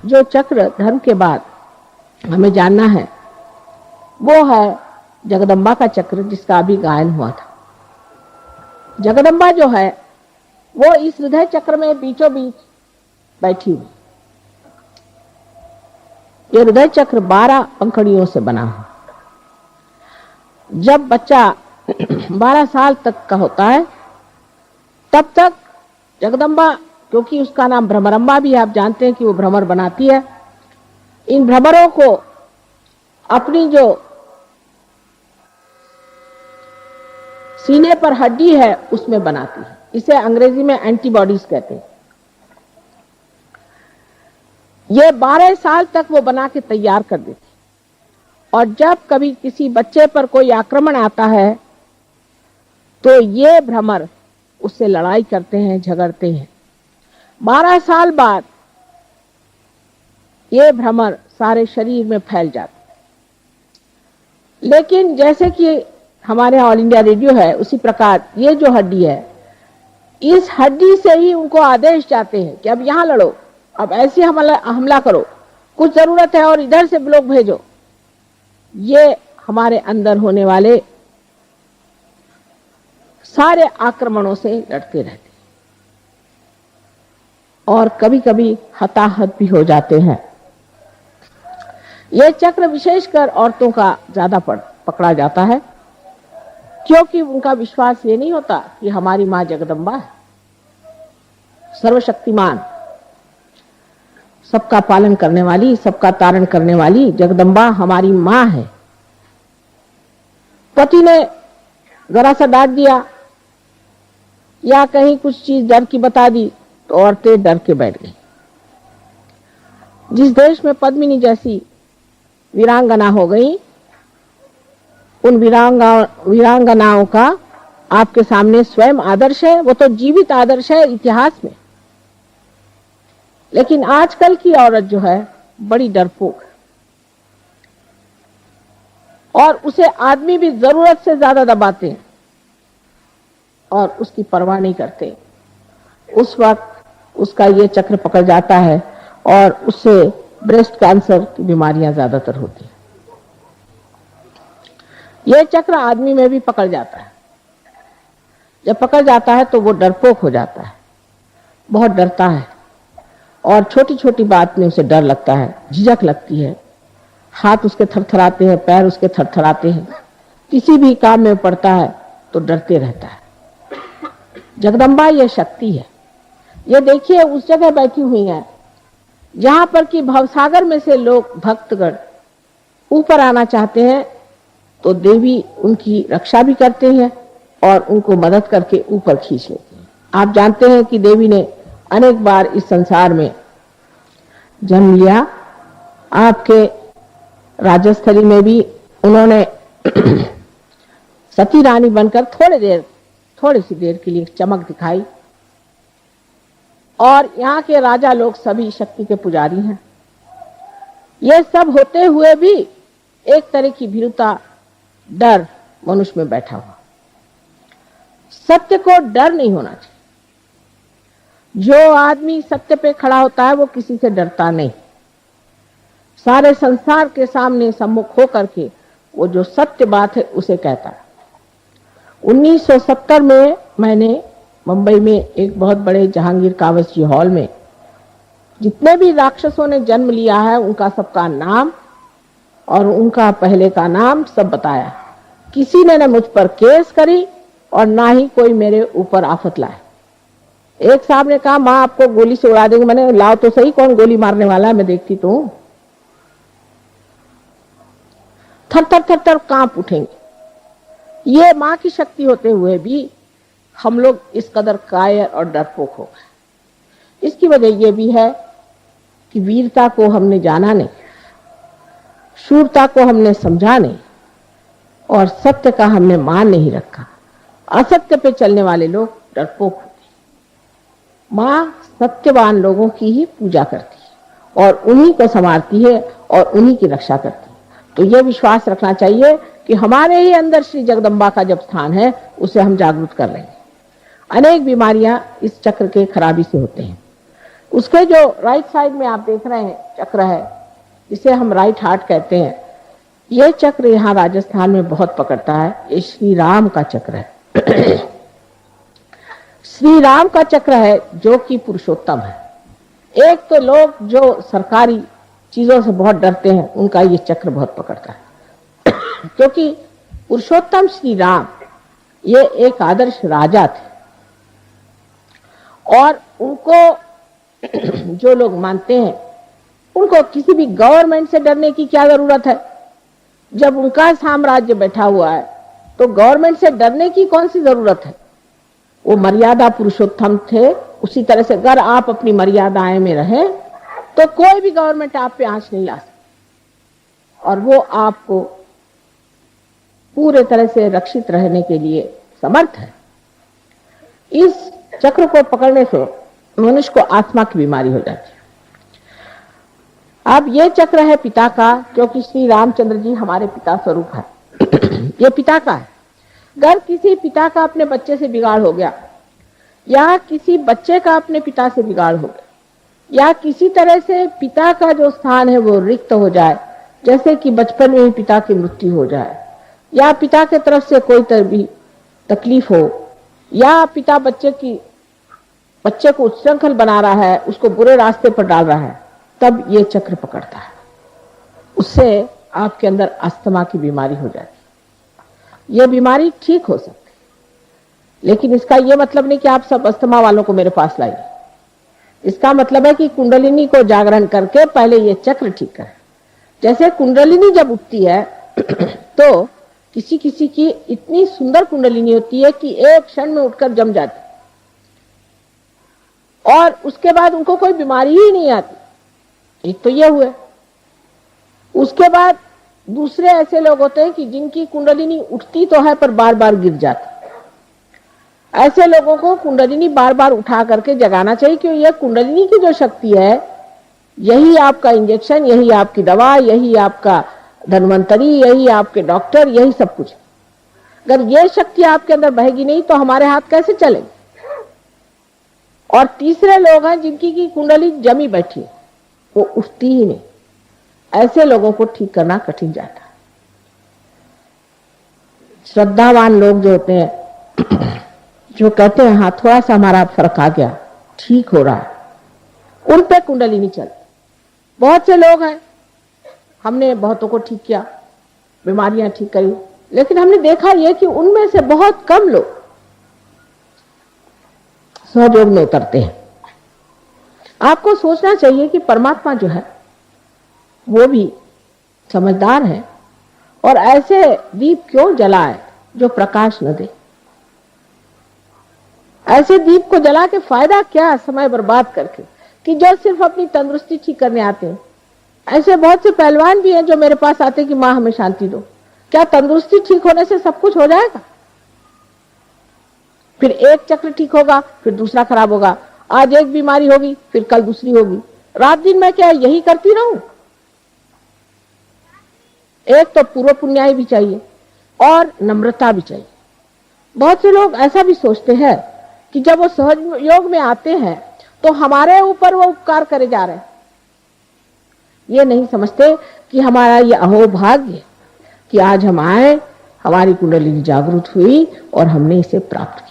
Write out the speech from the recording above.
जो चक्र धर्म के बाद हमें जानना है वो है जगदम्बा का चक्र, जिसका अभी गायन हुआ था। जगदम्बा जो है वो इस हृदय चक्र में बीचों बीच बैठी हुई। ये हृदय चक्र 12 पंखुड़ियों से बना है। जब बच्चा 12 साल तक का होता है तब तक जगदम्बा, क्योंकि उसका नाम भ्रमरम्बा भी है, आप जानते हैं कि वो भ्रमर बनाती है, इन भ्रमरों को अपनी जो सीने पर हड्डी है उसमें बनाती है। इसे अंग्रेजी में एंटीबॉडीज कहते हैं। ये 12 साल तक वो बना के तैयार कर देती, और जब कभी किसी बच्चे पर कोई आक्रमण आता है तो ये भ्रमर उससे लड़ाई करते हैं, झगड़ते हैं। 12 साल बाद ये भ्रमर सारे शरीर में फैल जाते हैं। लेकिन जैसे कि हमारे यहाँ ऑल इंडिया रेडियो है, उसी प्रकार ये जो हड्डी है, इस हड्डी से ही उनको आदेश जाते हैं कि अब यहां लड़ो, अब ऐसे हमला करो, कुछ जरूरत है और इधर से लोग भेजो। ये हमारे अंदर होने वाले सारे आक्रमणों से लड़ते रहते हैं और कभी कभी हताहत भी हो जाते हैं। यह चक्र विशेषकर औरतों का ज्यादा पकड़ा जाता है, क्योंकि उनका विश्वास ये नहीं होता कि हमारी मां जगदम्बा है, सर्वशक्तिमान, सबका पालन करने वाली, सबका तारण करने वाली जगदम्बा हमारी मां है। पति ने जरा सा डांट दिया या कहीं कुछ चीज डर की बता दी तो औरतें डर के बैठ गई। जिस देश में पद्मिनी जैसी वीरांगना हो गई, उन वीरांगनाओं का आपके सामने स्वयं आदर्श है, वो तो जीवित आदर्श है इतिहास में। लेकिन आजकल की औरत जो है बड़ी डरपोक है और उसे आदमी भी जरूरत से ज्यादा दबाते हैं और उसकी परवाह नहीं करते। उस वक्त उसका ये चक्र पकड़ जाता है और उससे ब्रेस्ट कैंसर की बीमारियां ज्यादातर होती हैं। यह चक्र आदमी में भी पकड़ जाता है। जब पकड़ जाता है तो वो डरपोक हो जाता है, बहुत डरता है और छोटी छोटी बात में उसे डर लगता है, झिझक लगती है, हाथ उसके थरथराते हैं, पैर उसके थरथराते हैं, किसी भी काम में पड़ता है तो डरते रहता है। जगदम्बा ये शक्ति है। ये देखिए उस जगह बैठी हुई है जहां पर कि भवसागर में से लोग भक्तगण ऊपर आना चाहते हैं तो देवी उनकी रक्षा भी करते हैं और उनको मदद करके ऊपर खींच लेते हैं। आप जानते हैं कि देवी ने अनेक बार इस संसार में जन्म लिया। आपके राजस्थली में भी उन्होंने सती रानी बनकर थोड़ी सी देर के लिए चमक दिखाई, और यहाँ के राजा लोग सभी शक्ति के पुजारी हैं। ये सब होते हुए भी एक तरह की भीरुता, डर मनुष्य में बैठा हुआ। सत्य को डर नहीं होना चाहिए। जो आदमी सत्य पे खड़ा होता है वो किसी से डरता नहीं। सारे संसार के सामने सम्मुख होकर के वो जो सत्य बात है उसे कहता है। 1970 में मैंने मुंबई में एक बहुत बड़े जहांगीर कावसजी हॉल में जितने भी राक्षसों ने जन्म लिया है उनका सबका नाम और उनका पहले का नाम सब बताया। किसी ने न मुझ पर केस करी और ना ही कोई मेरे ऊपर आफत लाए। एक साहब ने कहा मां आपको गोली से उड़ा देंगे। मैंने लाओ तो सही, कौन गोली मारने वाला है, मैं देखती तो हूं। थर थर थर थर कांप उठेंगे। ये मां की शक्ति होते हुए भी हम लोग इस कदर कायर और डरपोक हो गए। इसकी वजह यह भी है कि वीरता को हमने जाना नहीं, शूरता को हमने समझा नहीं और सत्य का हमने मान नहीं रखा। असत्य पे चलने वाले लोग डरपोक होते। मां सत्यवान लोगों की ही पूजा करती है और उन्हीं को संवारती है और उन्हीं की रक्षा करती है। तो यह विश्वास रखना चाहिए कि हमारे ही अंदर श्री जगदम्बा का जब स्थान है उसे हम जागृत कर रहे हैं। अनेक बीमारियां इस चक्र के खराबी से होते हैं। उसके जो राइट साइड में आप देख रहे हैं चक्र है, जिसे हम राइट हार्ट कहते हैं, ये चक्र यहाँ राजस्थान में बहुत पकड़ता है। ये श्री राम का चक्र है। श्री राम का चक्र है जो कि पुरुषोत्तम है। एक तो लोग जो सरकारी चीजों से बहुत डरते हैं, उनका ये चक्र बहुत पकड़ता है। क्योंकि पुरुषोत्तम श्री राम ये एक आदर्श राजा थे, और उनको जो लोग मानते हैं, उनको किसी भी गवर्नमेंट से डरने की क्या जरूरत है। जब उनका साम्राज्य बैठा हुआ है तो गवर्नमेंट से डरने की कौन सी जरूरत है। वो मर्यादा पुरुषोत्तम थे। उसी तरह से अगर आप अपनी मर्यादाएं में रहें तो कोई भी गवर्नमेंट आप पे आंच नहीं ला सकती, और वो आपको पूरे तरह से रक्षित रहने के लिए समर्थ है। इस चक्र को पकड़ने से मनुष्य को आत्मा की बीमारी हो जाती है। अब ये चक्र है पिता का, क्योंकि श्री रामचंद्र जी हमारे पिता स्वरूप है। ये पिता का है। अगर किसी पिता का अपने बच्चे से बिगाड़ हो गया, या किसी बच्चे का अपने पिता से बिगाड़ हो गया, या किसी तरह से पिता का जो स्थान है वो रिक्त हो जाए, जैसे कि बचपन में ही पिता की मृत्यु हो जाए, या पिता की तरफ से कोई तरह भी तकलीफ हो, या पिता बच्चे को उच्छृंखल बना रहा है, उसको बुरे रास्ते पर डाल रहा है, तब ये चक्र पकड़ता है। उससे आपके अंदर अस्थमा की बीमारी हो जाती है। ये बीमारी ठीक हो सकती है, लेकिन इसका ये मतलब नहीं कि आप सब अस्थमा वालों को मेरे पास लाइए। इसका मतलब है कि कुंडलिनी को जागरण करके पहले ये चक्र ठीक करें। जैसे कुंडलिनी जब उठती है तो किसी किसी की इतनी सुंदर कुंडलिनी होती है कि एक क्षण में उठकर जम जाती, और उसके बाद उनको कोई बीमारी ही नहीं आती। एक तो ये हुए। उसके बाद दूसरे ऐसे लोग होते हैं कि जिनकी कुंडलिनी उठती तो है पर बार बार गिर जाती। ऐसे लोगों को कुंडलिनी बार बार उठा करके जगाना चाहिए, क्योंकि यह कुंडलिनी की जो शक्ति है, यही आपका इंजेक्शन, यही आपकी दवा, यही आपका धन्वंतरी, यही आपके डॉक्टर, यही सब कुछ। अगर यह शक्ति आपके अंदर बहेगी नहीं तो हमारे हाथ कैसे चलेंगे। और तीसरे लोग हैं जिनकी की कुंडली जमी बैठी है, वो उठती ही नहीं। ऐसे लोगों को ठीक करना कठिन जाता है। श्रद्धावान लोग जो होते हैं, जो कहते हैं हाँ थोड़ा सा हमारा फर्क आ गया, ठीक हो रहा है, उन पे कुंडली नहीं चलती। बहुत से लोग हैं, हमने बहुतों को ठीक किया, बीमारियां ठीक करी, लेकिन हमने देखा यह कि उनमें से बहुत कम लोग सहयोग में उतरते हैं। आपको सोचना चाहिए कि परमात्मा जो है वो भी समझदार है, और ऐसे दीप क्यों जलाए जो प्रकाश न दे। ऐसे दीप को जला के फायदा क्या, समय बर्बाद करके, कि जो सिर्फ अपनी तंदुरुस्ती ठीक करने आते हैं। ऐसे बहुत से पहलवान भी हैं जो मेरे पास आते कि मां हमें शांति दो। क्या तंदुरुस्ती ठीक होने से सब कुछ हो जाएगा? फिर एक चक्र ठीक होगा, फिर दूसरा खराब होगा। आज एक बीमारी होगी, फिर कल दूसरी होगी। रात दिन मैं क्या यही करती रहूं? एक तो पूर्व पुण्याई भी चाहिए और नम्रता भी चाहिए। बहुत से लोग ऐसा भी सोचते हैं कि जब वो सहयोग में आते हैं तो हमारे ऊपर वो उपकार करे जा रहे हैं। ये नहीं समझते कि हमारा ये अहोभाग्य कि आज हम आए, हमारी कुंडली जागृत हुई और हमने इसे प्राप्त